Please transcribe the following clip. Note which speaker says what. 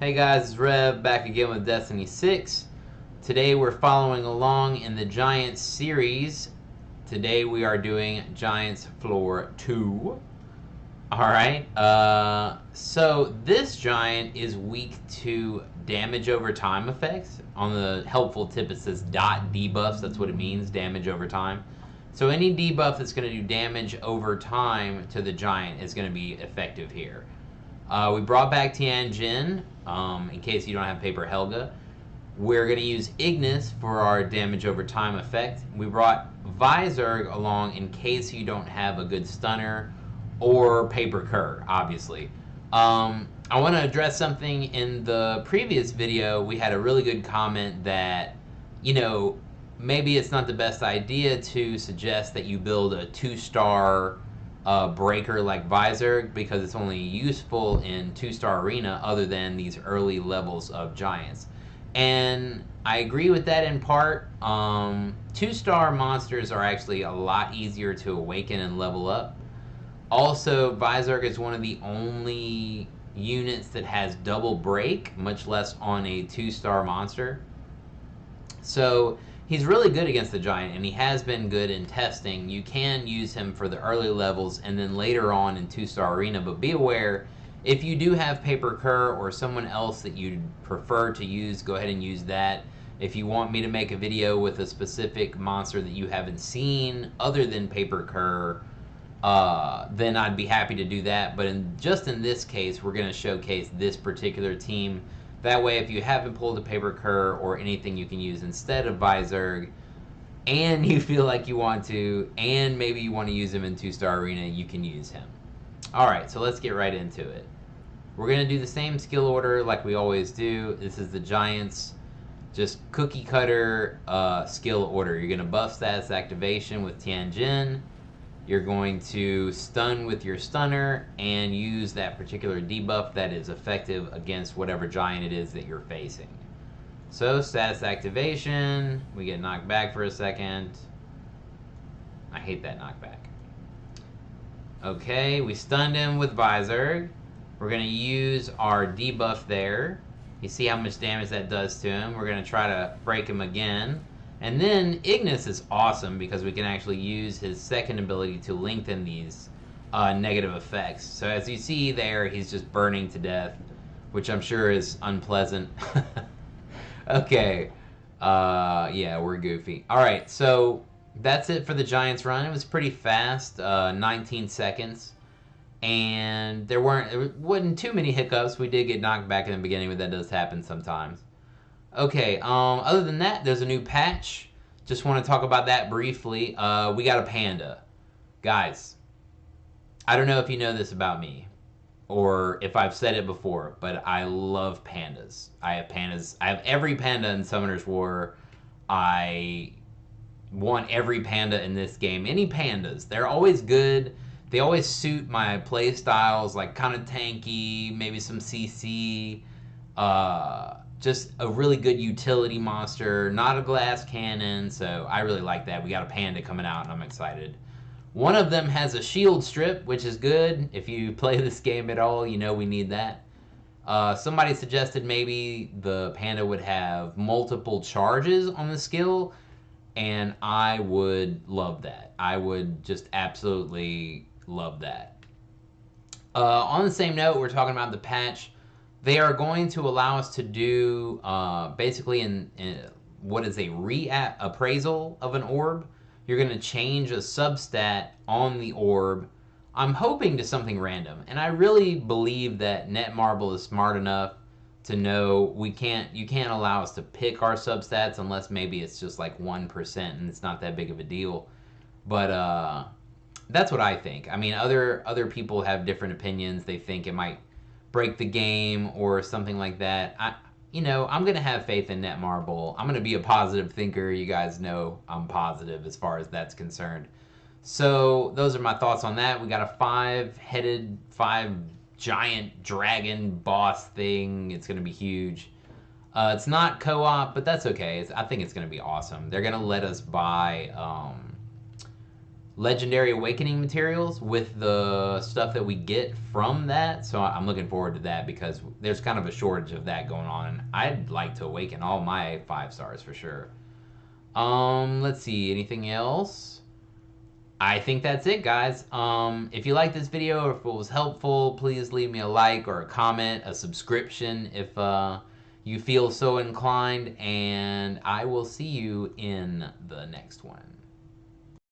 Speaker 1: Hey guys, it's Rev back again with Destiny 6. Today we're following along in the Giants series. Today we are doing Giants Floor 2. Alright, so this Giant is weak to damage over time effects. On the helpful tip it says dot debuffs, that's what it means, damage over time. So any debuff that's going to do damage over time to the Giant is going to be effective here. We brought back Tianjin, in case you don't have Paper Helga. We're going to use Ignis for our damage over time effect. We brought Vizerg along in case you don't have a good stunner or Paper Cur, obviously. I want to address something in the previous video. We had a really good comment that, maybe it's not the best idea to suggest that you build a 2-star breaker like Vizerg because it's only useful in 2-star arena other than these early levels of Giants. And I agree with that in part. 2-star monsters are actually a lot easier to awaken and level up. Also, Vizerg is one of the only units that has double break, much less on a 2-star monster. So he's really good against the Giant, and he has been good in testing. You can use him for the early levels and then later on in 2-star arena, but be aware, if you do have Paper Cur or someone else that you'd prefer to use, go ahead and use that. If you want me to make a video with a specific monster that you haven't seen other than Paper Cur, then I'd be happy to do that. But just in this case, we're going to showcase this particular team. That way, if you haven't pulled a Paper Cur or anything you can use instead of Vizerg, and you feel like you want to, and maybe you want to use him in 2-star arena, you can use him. Alright, so let's get right into it. We're going to do the same skill order like we always do. This is the Giants, just cookie cutter skill order. You're going to buff status activation with Tianjin. You're going to stun with your stunner and use that particular debuff that is effective against whatever giant it is that you're facing. So, status activation, we get knocked back for a second. I hate that knockback. Okay, we stunned him with Vizerg. We're going to use our debuff there. You see how much damage that does to him. We're going to try to break him again. And then Ignis is awesome because we can actually use his second ability to lengthen these negative effects. So as you see there, he's just burning to death, which I'm sure is unpleasant. Okay, yeah, we're goofy. All right, so that's it for the Giants run. It was pretty fast, 19 seconds. And there wasn't too many hiccups. We did get knocked back in the beginning, but that does happen sometimes. Okay, other than that, there's a new patch. Just want to talk about that briefly. We got a panda. Guys, I don't know if you know this about me, or if I've said it before, but I love pandas. I have pandas. I have every panda in Summoner's War. I want every panda in this game. Any pandas. They're always good. They always suit my play styles, like kind of tanky, maybe some CC, just a really good utility monster, not a glass cannon, so I really like that. We got a panda coming out, and I'm excited. One of them has a shield strip, which is good. If you play this game at all, you know we need that. Somebody suggested maybe the panda would have multiple charges on the skill, and I would love that. I would just absolutely love that. On the same note, we're talking about the patch. They are going to allow us to do basically in what is a reappraisal of an orb. You're going to change a substat on the orb. I'm hoping to something random, and I really believe that Netmarble is smart enough to know you can't allow us to pick our substats unless maybe it's just like 1% and it's not that big of a deal. But that's what I think. I mean, other people have different opinions. They think it might break the game or something like that. I'm going to have faith in Netmarble. I'm going to be a positive thinker. You guys know I'm positive as far as that's concerned. So those are my thoughts on that. We got a 5-headed, 5-giant dragon boss thing. It's going to be huge. It's not co-op, but that's okay. I think it's going to be awesome. They're going to let us buy legendary awakening materials with the stuff that we get from that. So I'm looking forward to that because there's kind of a shortage of that going on. I'd like to awaken all my 5 stars for sure. Let's see, anything else? I think that's it, guys. If you liked this video or if it was helpful, please leave me a like or a comment, a subscription if you feel so inclined, and I will see you in the next one.